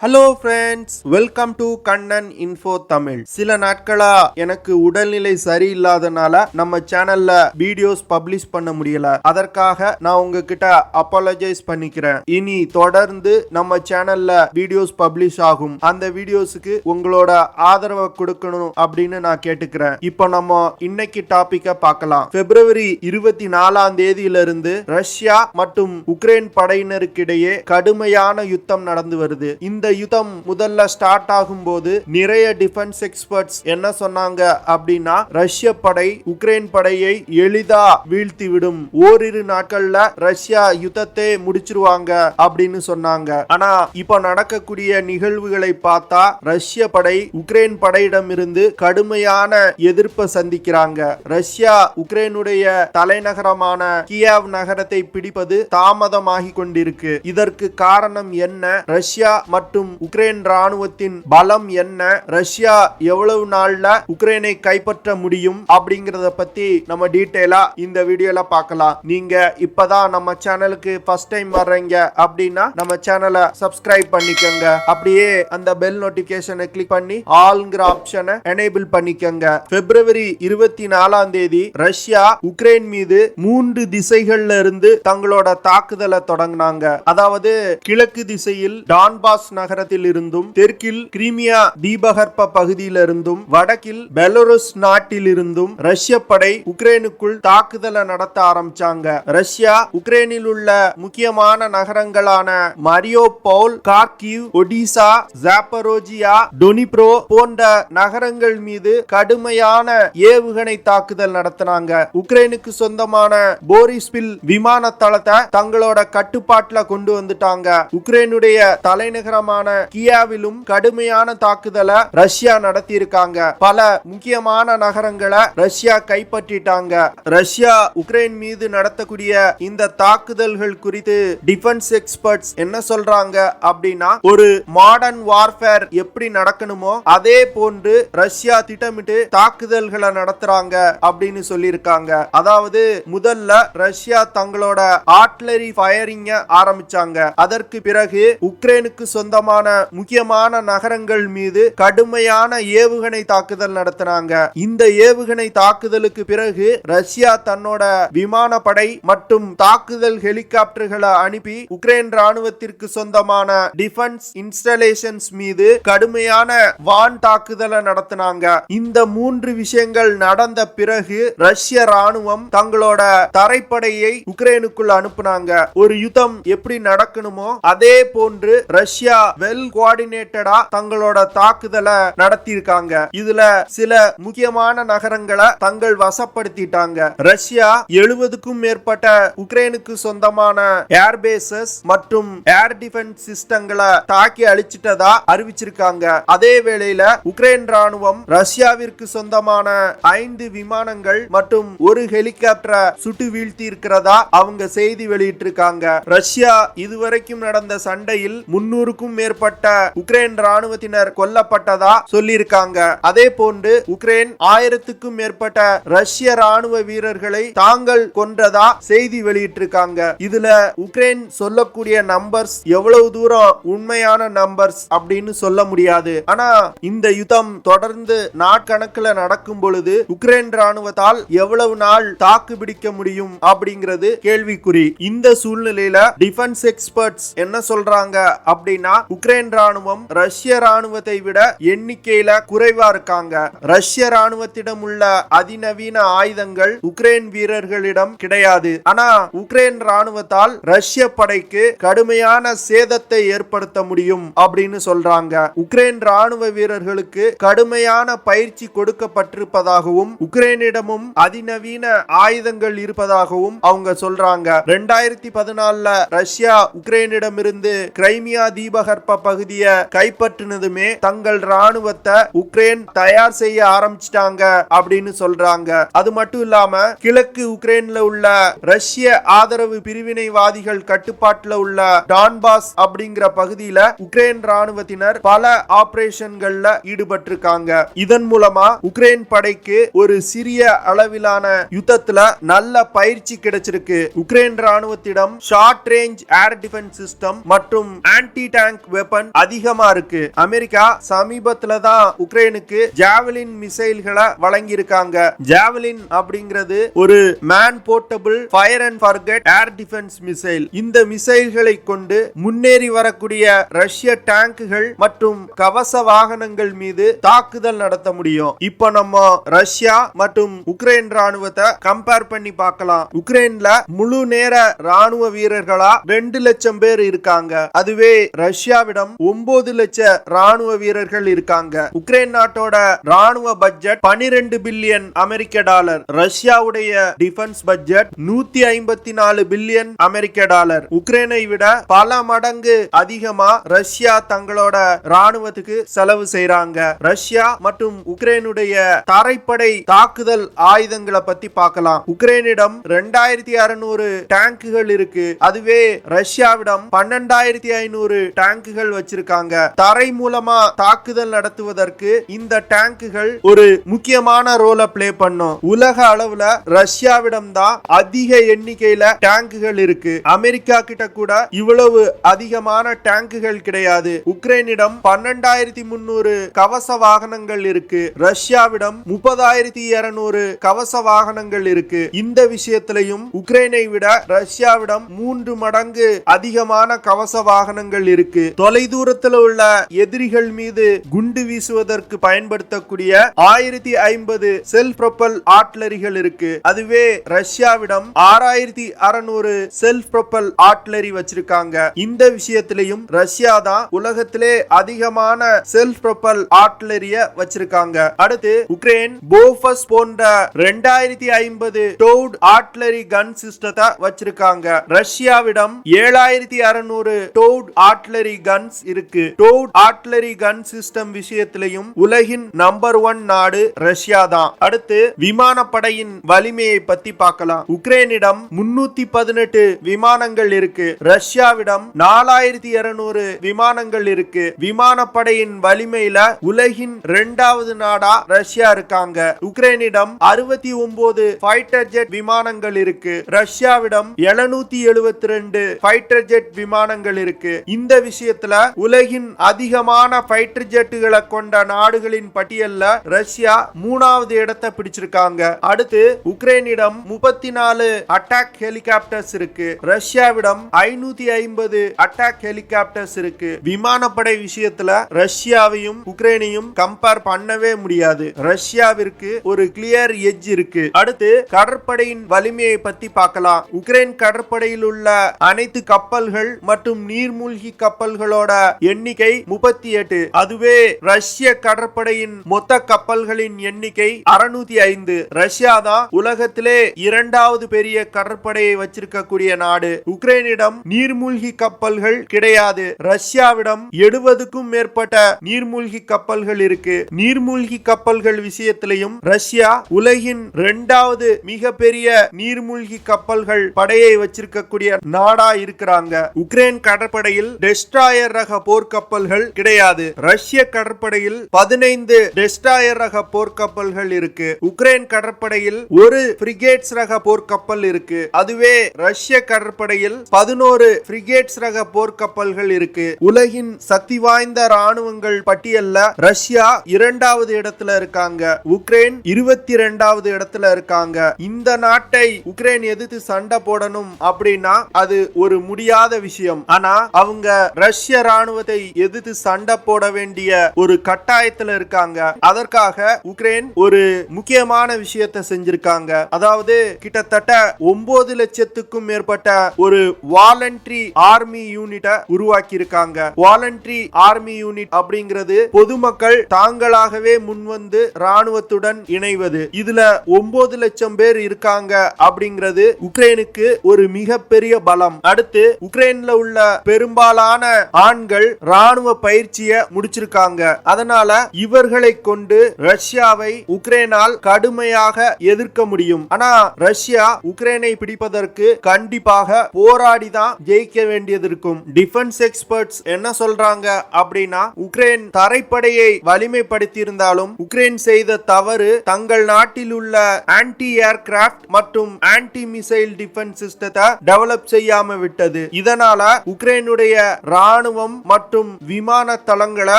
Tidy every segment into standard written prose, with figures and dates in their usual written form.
Hello friends, welcome to Kannan info Tamil. சில நாட்களா எனக்கு உடல்நிலை சரியில்லாதனால நம்ம சேனல்ல வீடியோஸ் பப்ளிஷ் பண்ண முடியல. அதற்காக நான் உங்ககிட்ட அப்பாலஜைஸ் பண்ணிக்கிறேன். இனி தொடர்ந்து நம்ம சேனல்ல வீடியோஸ் பப்ளிஷ் ஆகும். அந்த வீடியோஸுக்கு உங்களோட ஆதரவை கொடுக்கணும் அப்படின்னு நான் கேட்டுக்கிறேன். இப்போ நம்ம இன்னைக்கு டாபிக்க பார்க்கலாம். பிப்ரவரி 24ஆம் தேதியிலிருந்து ரஷ்யா மற்றும் உக்ரைன் படையினருக்கிடையே கடுமையான யுத்தம் நடந்து வருது. இந்த யுத்தம் முதல்ல ஸ்டார்ட் ஆகும்போது நிறைய டிஃபென்ஸ் எக்ஸ்பர்ட்ஸ் என்ன சொன்னாங்க அப்படின்னா, ரஷ்ய படை உக்ரைன் படையை எளிதா வீழ்த்தி விடும், ஓரிரு நாட்கள்ல ரஷ்யா யுத்தத்தை முடிச்சிருவாங்க அப்படின்னு சொன்னாங்க. ஆனா இப்ப நடக்கக்கூடிய நிகழ்வுகளை பார்த்தா ரஷ்ய படை உக்ரைன் படையிடமிருந்து கடுமையான எதிர்ப்பை சந்திக்கிறாங்க. ரஷ்யா உக்ரைனுடைய தலைநகரமான கியேவ் நகரத்தை பிடிப்பது தாமதமாகி கொண்டிருக்கு. இதற்கு காரணம் என்ன? ரஷ்யா மற்றும் உக்ரைன் ராணுவத்தின் பலம் என்ன? ரஷ்யா எவ்வளவு நாள்ல உக்ரைனை கைப்பற்ற முடியும் அப்படிங்கறத பத்தி நம்ம டீடைலா இந்த வீடியோல பார்க்கலாம். நீங்க இப்பதான் நம்ம சேனலுக்கு ஃபர்ஸ்ட் டைம் வர்றீங்க அப்படின்னா நம்ம சேனலை சப்ஸ்கிரைப் பண்ணிக்கோங்க. அப்படியே அந்த பெல் நோட்டிபிகேஷனை கிளிக் பண்ணி ஆல்ங்கிற ஆப்ஷனை எனேபிள் பண்ணிக்கோங்க. பிப்ரவரி 24ஆம் தேதி ரஷ்யா உக்ரைன் மீது 3 திசைகள்ல இருந்து தங்களோட தாக்குதலை தொடங்கினாங்க. அதாவது கிழக்கு திசையில் டான்பாஸ் நகரத்தில் இருந்தும், தெற்கில் கிரீமியா தீபகற்ப பகுதியில் இருந்தும், வடக்கில் பெலாருஸ் நாட்டில் இருந்தும் ரஷ்ய படை உக்ரைனுக்குள் தாக்குதலை நடத்த ஆரம்பிச்சாங்க. ரஷ்யா உக்ரைனில் உள்ள முக்கியமான நகரங்களான மரியோபோல், கார்கிவ், ஒடிசா, ஜாபரோஜியா, டொனிப்ரோ போன்ற நகரங்கள் மீது கடுமையான ஏவுகணை தாக்குதல் நடத்தினாங்க. உக்ரைனுக்கு சொந்தமான போரிஸ்பில் விமான தளத்தை தங்களோட கட்டுப்பாட்டுல கொண்டு வந்துட்டாங்க. உக்ரைனுடைய தலைநகரமான கியாவிலும் கடுமையான தாக்குதலை ரஷ்யா நடத்தி இருக்காங்க. பல முக்கியமான நகரங்களை ரஷ்யா கைப்பற்றிட்டாங்க. ரஷ்யா உக்ரைன் மீது நடத்தக்கூடிய இந்த தாக்குதல்கள் குறித்து டிஃபென்ஸ் எக்ஸ்பர்ட்ஸ் என்ன சொல்றாங்க அப்படின்னா, ஒரு மாடர்ன் வார்ஃபேர் எப்படி நடக்கணுமோ அதே போன்று ரஷ்யா திட்டமிட்டு தாக்குதல்களை நடத்துறாங்க அப்படின்னு சொல்லியிருக்காங்க. அதாவது முதல்ல ரஷ்யா தங்களோட ஆர்ட்டிலரி ஃபயரிங்க ஆரம்பிச்சாங்க. அதற்கு பிறகு உக்ரைனுக்கு சொந்தமான முக்கியமான நகரங்கள் மீது கடுமையான ஏவுகணை தாக்குதல் நடத்தினாங்க. இந்த ஏவுகணை தாக்குதலுக்கு பிறகு ரஷ்யா தன்னோட விமானப்படை மற்றும் தாக்குதல் ஹெலிகாப்டர்களை அனுப்பி உக்ரைன் ராணுவத்திற்கு சொந்தமான டிஃபென்ஸ் இன்ஸ்டாலேஷன்ஸ் மீது கடுமையான வான் தாக்குதலை நடத்தினாங்க. இந்த 3 விஷயங்கள் நடந்த பிறகு ரஷ்ய ராணுவம் தங்களோட தரைப்படையை உக்ரைனுக்குள் அனுப்புனாங்க. ஒரு யுத்தம் எப்படி நடக்கணுமோ அதே போன்று ரஷ்யா வெல் கோஆர்டினேட்டடா தங்களோட தாக்குதலை நடத்தி இருக்காங்க. இதுல சில முக்கியமான நகரங்களை தங்கள் வசப்படுத்திட்டாங்க. ரஷ்யா 70க்கும் மேற்பட்ட உக்ரைனுக்கு சொந்தமான ஏர்பேசஸ் மற்றும் ஏர் டிஃபென்ஸ் சிஸ்டங்களை தாக்கி அழிச்சிட்டதா அறிவிச்சிருக்காங்க. அதே வேளையில உக்ரைன் ராணுவம் ரஷ்யாவிற்கு சொந்தமான 5 விமானங்கள் மற்றும் ஒரு ஹெலிகாப்டரை சுட்டு வீழ்த்தி இருக்கிறதா அவங்க செய்தி வெளியிட்டிருக்காங்க. ரஷ்யா இதுவரைக்கும் நடந்த சண்டையில் 300க்கும் மேற்பட்ட உக்ரைன் ராணுவத்தினர் கொல்லப்பட்டதா சொல்லியிருக்காங்க. அதே போன்று உக்ரைன் 1000க்கும் மேற்பட்ட ரஷ்ய ராணுவ வீரர்களை தாங்கள் கொன்றதா செய்தி வெளியிட்டிருக்காங்க. இதுல உக்ரைன் சொல்லக்கூடிய நம்பர்ஸ் எவ்வளவு தூரம் உண்மையான நம்பர்ஸ் அப்படின்னு சொல்ல முடியாது. ஆனா இந்த யுத்தம் தொடர்ந்து நாட்கணக்கில் நடக்கும் பொழுது உக்ரைன் ராணுவத்தால் எவ்வளவு நாள் தாக்கு பிடிக்க முடியும் அப்படிங்கிறது கேள்விக்குறி. இந்த சூழ்நிலையில டிஃபென்ஸ் எக்ஸ்பர்ட்ஸ் என்ன சொல்றாங்க அப்படின்னா, உக்ரைன் ராணுவம் ரஷ்ய ராணுவத்தை விட எண்ணிக்கையில குறைவா இருக்காங்க. ரஷ்ய ராணுவத்திடம் உள்ள அதிநவீன ஆயுதங்கள் உக்ரைன் வீரர்களிடம் கிடையாது. ஆனா உக்ரைன் ராணுவத்தால் ரஷ்ய படைக்கு கடுமையான சேதத்தை ஏற்படுத்த முடியும் அப்படின்னு சொல்றாங்க. உக்ரைன் ராணுவ வீரர்களுக்கு கடுமையான பயிற்சி கொடுக்கப்பட்டிருப்பதாகவும் உக்ரைனிடமும் அதிநவீன ஆயுதங்கள் இருப்பதாகவும் அவங்க சொல்றாங்க. 2014 ரஷ்யா உக்ரைனிடமிருந்து கிரைமியா தீபகற்ப பகுதியை கைப்பற்றினதுமே தங்கள் ராணுவத்தை உக்ரைன் தயார் செய்ய ஆரம்பிச்சிட்டாங்க அப்படின்னு சொல்றாங்க. அது மட்டும் இல்லாம கிழக்கு உக்ரைன்ல உள்ள ரஷ்ய ஆதரவு பிரிவினைவாதிகள் கட்டுப்பாட்டுல உள்ள டான்பாஸ் அப்படிங்கிற பகுதியில உக்ரைன் ராணுவத்தினர் பல ஆபரேஷன்கள்ல ஈடுபட்டிருக்காங்க. இதன் மூலமா உக்ரைன் படைக்கு ஒரு சிறிய அளவிலான யுத்தத்துல நல்ல பயிற்சி கிடைச்சிருக்கு. உக்ரைன் ராணுவத்திடம் short range air defence system மற்றும் ஆன்டி டேங்க் வெப்பன் அதிகமா இருக்கு. அமெரிக்கா சமீபத்துல தான் உக்ரைனுக்கு ஜாவலின் மிசைல்களை வழங்கி இருக்காங்க. ஜாவலின் அப்படிங்கிறது ஒரு man portable fire and forget air defence missile. இந்த மிசைல்களை கொண்டு முன்னேறி வரக்கூடிய ரஷ்ய டேங்குகள் மற்றும் கவச வாகனங்கள் மீது தாக்குதல் நடத்த முடியும். இப்ப நம்ம ரஷ்யா மற்றும் உக்ரைன் ராணுவத்தை கம்பேர் பண்ணி பார்க்கலாம். உக்ரைன்ல முழு நேர ராணுவ வீரர்களா 2 லட்சம் பேர் இருக்காங்க. அதுவே ரஷ்யாவிடம் 9 லட்சம் ராணுவ வீரர்கள் இருக்காங்க. உக்ரைன் நாட்டோட ராணுவ பட்ஜெட் 12 பில்லியன் அமெரிக்க டாலர். ரஷ்யாவுடைய டிஃபென்ஸ் பட்ஜெட் 154 பில்லியன் அமெரிக்க டாலர். உக்ரைனை விட பல மடங்கு அதிகமா ரஷ்யா தங்களோட ராணுவத்துக்கு செலவு செய்றாங்க. ரஷ்யா மற்றும் உக்ரைனுடைய தரைப்படை தாக்குதல் ஆயுதங்களை பத்தி பார்க்கலாம். உக்ரைனிடம் 2600 டேங்குகள் இருக்கு. அதுவே ரஷ்யாவிடம் 12500 டேங்குகள் வச்சிருக்காங்க. தரை மூலமா தாக்குதல் நடத்துவதற்கு இந்த டேங்குகள் ஒரு முக்கியமான ரோலை பிளே பண்ணும். உலக அளவுல ரஷ்யாவிடம் தான் அதிக எண்ணிக்கையில டேங்குகள் இருக்கு. அமெரிக்கா கிட்ட கூட இவ்வளவு அதிகமான டேங்குகள் கிடையாது. உக்ரைனிடம் 12300 கவச வாகனங்கள் இருக்கு. ரஷ்யாவிடம் 30200 கவச வாகனங்கள் இருக்கு. இந்த விஷயத்திலையும் உக்ரைனை விட ரஷ்யாவிடம் 3 மடங்கு அதிகமான கவச வாகனங்கள் இருக்கு. தொலைதூரத்தில் உள்ள எதிரிகள் மீது குண்டு வீசுவதற்கு பயன்படுத்தக்கூடிய 1050 செல்ஃப் ப்ரொபல் ஆர்ட்லரிகள் இருக்கு. அதுவே ரஷ்யாவிடம் 6600 செல்ஃப் ப்ரொபல் ஆர்ட்லரி வச்சிருக்காங்க. இந்த விஷயத்திலையும் ரஷ்யா தான் உலகத்திலே அதிகமான செல்ஃப் ப்ரொபல் ஆர்ட்லரிய வச்சிருக்காங்க. அடுத்து உக்ரைன் போஃபஸ் போன்ற 2050 டோட் ஆர்ட்லரி கன் சிஸ்டத்தை வச்சிருக்காங்க. ரஷ்யாவிடம் 7600 டோட் ஆர்ட்லரி கன்ஸ் இருக்கு. டோட் ஆர்ட்லரி கன் சிஸ்டம் விஷயத்திலையும் உலகின் நம்பர் 1 நாடு ரஷ்யா தான். அடுத்து விமானப்படையின் வலிமையை பத்தி பார்க்கலாம். உக்ரைனிடம் 318 விமானங்கள் இருக்கு. ரஷ்யாவிடம் 4200 விமானங்கள் இருக்கு. விமானப்படையின் வலிமையில உலகின் 2வது நாடா ரஷ்யா இருக்காங்க. உக்ரைனிடம் 69 ஃபைட்டர் ஜெட் விமானங்கள் இருக்கு. ரஷ்யாவிடம் 772 ஃபைட்டர் ஜெட் விமானங்கள் இருக்கு. இந்த விஷயத்துல உலகின் அதிகமான ஃபைட்டர் ஜெட்டுகளை கொண்ட நாடுகளின் பட்டியல்ல ரஷ்யா 3வது இடத்தை பிடிச்சிருக்காங்க. அடுத்து உக்ரைனிடம் 34 அட்டாக் ஹெலிகாப்டர்ஸ் இருக்கு. ரஷ்யாவிடம் 550 அட்டாக் ஹெலிகாப்டர்ஸ் இருக்கு. விமானப்படை விஷயத்துல ரஷ்யாவையும் உக்ரைனையும் கம்பேர் பண்ணவே முடியாது. ரஷ்யாவிற்கு ஒரு கிளியர் எட்ஜ் இருக்கு. அடுத்து கடற்படையின் வலிமையை பத்தி பார்க்கலாம். உக்ரைன் கடற்படையில் உள்ள அனைத்து கப்பல்கள் மற்றும் நீர்மூழ்கி கப்பல்களோட எண்ணிக்கை 38. அதுவே ரஷ்ய கடற்படையின் மொத்த கப்பல்களின் எண்ணிக்கை 605. ரஷ்யா தான் உலகத்திலே 2வது பெரிய கடற்படையை வச்சிருக்கக்கூடிய நாடு. உக்ரைனிடம் நீர்மூழ்கி கப்பல்கள் கிடையாது. ரஷ்யாவிடம் 70க்கும் மேற்பட்ட நீர்மூழ்கி கப்பல்கள் இருக்கு. நீர்மூழ்கி கப்பல்கள் விஷயத்திலையும் ரஷ்யா உலகின் 2வது மிகப்பெரிய நீர்மூழ்கி கப்பல்கள் படையை வச்சிருக்கக்கூடிய நாடா இருக்கிறாங்க. உக்ரைன் கடற்படையில் டெஸ்ட்ராயர் ரக போர்க்கப்பல்கள் கிடையாது. ரஷ்ய கடற்படையில் 15 டெஸ்ட்ராயர் ரக போர்க்கப்பல்கள் இருக்கு. உக்ரைன் கடற்படையில் ஒரு ஃப்ரிகேட்ஸ் ரக போர்க்கப்பல் இருக்கு. அதுவே ரஷ்ய கடற்படையில் 11 ஃப்ரிகேட்ஸ் ரக போர்க்கப்பல்கள் இருக்கு. உலகின் சக்தி வாய்ந்த ராணுவங்கள் பட்டியல்ல ரஷ்யா 2வது இடத்துல இருக்காங்க. உக்ரைன் 22வது இடத்துல இருக்காங்க. இந்த நாட்டை உக்ரைன் எதிர்த்து சண்டை போடணும் அப்படின்னா அது ஒரு முடியாத விஷயம். ஆனா அவங்க ரஷ்ய ராணுவத்தை எதிர்த்து சண்டை போட வேண்டிய ஒரு கட்டாயத்துல இருக்காங்க. அதற்காக உக்ரைன் ஒரு முக்கியமான விஷயத்தை செஞ்சிருக்காங்க. அதாவது கிட்டத்தட்ட 9 லட்சத்துக்கும் மேற்பட்ட ஒரு வாலண்டரி ஆர்மி யூனிட்டை உருவாக்கி இருக்காங்க. வாலண்டரி ஆர்மி யூனிட் அப்படிங்கிறது பொதுமக்கள் தாங்களாகவே முன்வந்து ராணுவத்துடன் இணைவது. இதுல 9 லட்சம் பேர் இருக்காங்க அப்படிங்கிறது உக்ரைனுக்கு ஒரு மிகப்பெரிய பலம். அடுத்து உக்ரைன்ல உள்ள பெரும்பாலான ஆண்கள் ராணுவ பயிற்சியை முடிச்சிருக்காங்க. அதனால இவர்களை கொண்டு ரஷ்யாவை உக்ரைனால் கடுமையாக எதிர்க்க முடியும். ஆனா ரஷ்யா உக்ரைனை பிடிப்பதற்கு கண்டிப்பாக போராடி தான் ஜெயிக்க வேண்டியது இருக்கும். டிஃபென்ஸ் எக்ஸ்பர்ட்ஸ் என்ன சொல்றாங்க அப்படின்னா உக்ரைன் தரைப்படையை வலிமைப்படுத்தி இருந்தாலும் உக்ரைன் செய்த தவறு தங்கள் நாட்டில் உள்ள ஆன்டி ஏர்கிராப்ட் மற்றும் ஆன்டி மிசைல் டிஃபென்ஸ் சிஸ்டத்தை டெவலப் செய்யாம விட்டது. இதனால உக்ரைனுடைய ராணுவ ராணுவம் மற்றும் விமான தளங்களை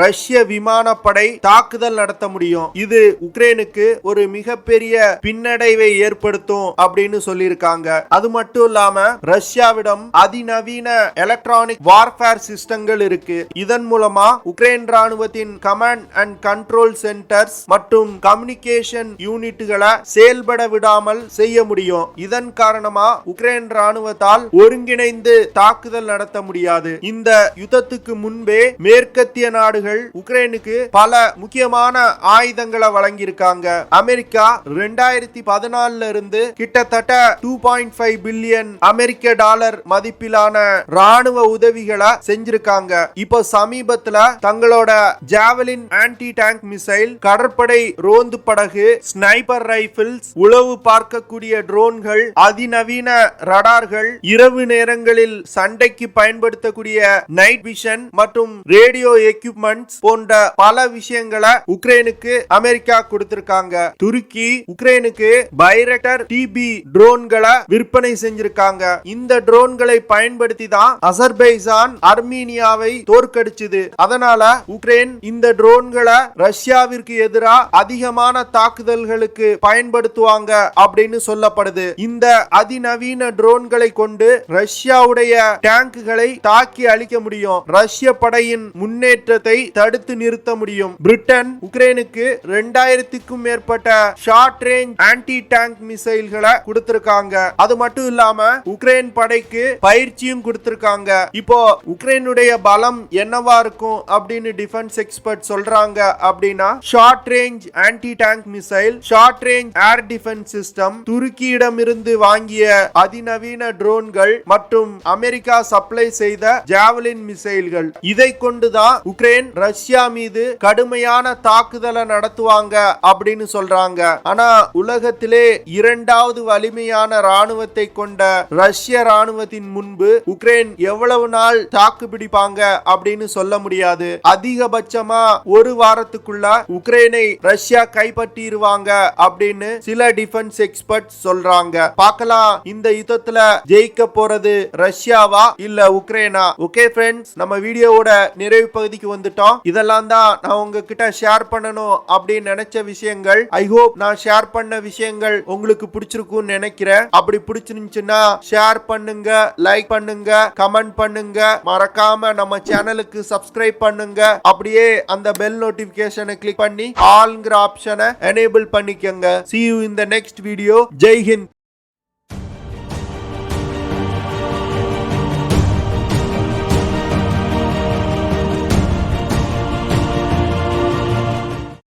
ரஷ்ய விமானப்படை தாக்குதல் நடத்த முடியும். இது உக்ரைனுக்கு ஒரு மிகப்பெரிய பின்னடைவை ஏற்படுத்தும் அப்படின்னு சொல்லியிருக்காங்க. அது மட்டும் இல்லாம ரஷ்யாவிடம் அதிநவீன எலக்ட்ரானிக் வார்ஃபேர் சிஸ்டங்கள் இருக்கு. இதன் மூலமா உக்ரைன் ராணுவத்தின் கமாண்ட் அண்ட் கண்ட்ரோல் சென்டர்ஸ் மற்றும் கம்யூனிகேஷன் யூனிட்டுகளை செயல்பட விடாமல் செய்ய முடியும். இதன் காரணமா உக்ரைன் ராணுவத்தால் ஒருங்கிணைந்து தாக்குதல் நடத்த முடியாது. இந்த யுத்தத்துக்கு முன்பே மேற்கத்திய நாடுகள் உக்ரைனுக்கு பல முக்கியமான ஆயுதங்களை வழங்கியிருக்காங்க. அமெரிக்கா 2014 இருந்து கிட்டத்தட்ட 2.5 பில்லியன் அமெரிக்க டாலர் மதிப்பிலான ராணுவ உதவிகளை செஞ்சிருக்காங்க. இப்போ சமீபத்துல தங்களோட ஜாவலின் ஆன்டி டேங்க் மிசைல், கடற்படை ரோந்து படகு, ஸ்னைப்பர் ரைபிள்ஸ், உளவு பார்க்கக்கூடிய ட்ரோன்கள், அதிநவீன ரடார்கள், இரவு நேரங்களில் சண்டைக்கு பயன்படுத்தக்கூடிய நைட் விஷன் மற்றும் ரேடியோ எக்யூப்மெண்ட்ஸ் போன்ற பல விஷயங்களை உக்ரைனுக்கு அமெரிக்கா கொடுத்திருக்காங்க. துருக்கி உக்ரைனுக்கு பைரக்டர் டிபி ட்ரோன்களை விற்பனை செஞ்சிருக்காங்க. இந்த ட்ரோன்களை பயன்படுத்தி தான் அசர்பைஜான் அர்மீனியாவை தோற்கடிச்சது. அதனால உக்ரைன் இந்த ட்ரோன்களை ரஷ்யாவிற்கு எதிராக அதிகமான தாக்குதல்களுக்கு பயன்படுத்துவாங்க அப்படின்னு சொல்லப்படுது. இந்த அதிநவீன ட்ரோன்களை கொண்டு ரஷ்யாவுடைய டேங்குகளை தாக்கி அழிக்க முடியும். ரஷ்ய படையின் முன்னேற்றத்தை தடுத்து நிறுத்த முடியும். பிரிட்டன் உக்ரைனுக்கு 2000க்கும் மேற்பட்ட ஷார்ட் ரேஞ்ச் ஆன்டி டேங்க் மிசைல்களை கொடுத்திருக்காங்க. அது மட்டும் இல்லாம உக்ரைன் படைக்கு பயிற்சியும் கொடுத்திருக்காங்க. இப்போ உக்ரைனுடைய பலம் என்னவா இருக்கும் அப்படின்னு டிஃபென்ஸ் எக்ஸ்பர்ட் சொல்றாங்க அப்படின்னா, short range anti tank missile, short range air defence system, துருக்கியிடமிருந்து வாங்கிய அதிநவீன ட்ரோன்கள் மற்றும் அமெரிக்கா சப்ளை செய்த ஜாவலின் மிசைல்கள். இதை கொண்டுதான் உக்ரைன் ரஷ்யா மீது கடுமையான தாக்குதலை நடத்துவாங்க அப்படின்னு சொல்றாங்க. ஆனா உலகத்திலே இரண்டாவது வலிமையான ராணுவத்தை கொண்ட ரஷ்ய ராணுவத்தின் முன்பு உக்ரைன் எவ்வளவு நாள் தாக்கு பிடிப்பாங்க அப்படின்னு சொல்ல முடியாது. அதிகபட்சமா ஒரு வாரத்துக்குள்ள உக்ரைனை ரஷ்யா கைப்பற்றிடுவாங்க அப்படின்னு சில டிஃபென்ஸ் எக்ஸ்பர்ட் சொல்றாங்க. பார்க்கலாம் இந்த யுத்தத்துல ஜெயிக்க போறது ரஷ்யாவா இல்ல உக்ரைனா. ஓகே ஃப்ரெண்ட்ஸ், நம்ம வீடியோவோட நிறைவு பகுதிக்கு வந்துட்டோம். இதெல்லாம் தான் நான் உங்ககிட்ட ஷேர் பண்ணணும் அப்படின்னு நினைச்ச விஷயங்கள். ஐ ஹோப் நான் ஷேர் பண்ண விஷயங்கள் உங்களுக்கு பிடிச்சிருக்கும்னு நினைக்கிறேன். அப்படி பிடிச்சிருந்துச்சுன்னா ஷேர் பண்ணுங்க, லைக் பண்ணுங்க, கமெண்ட் பண்ணுங்க, மறக்காம நம்ம சேனலுக்கு சப்ஸ்கிரைப் பண்ணுங்க. அப்படியே அந்த பெல் நோட்டிபிகேஷனை கிளிக் பண்ணி ஆல்ங்கிற ஆப்ஷனை எனேபிள் பண்ணிக்கங்க. See you in the next video. Jai Hind.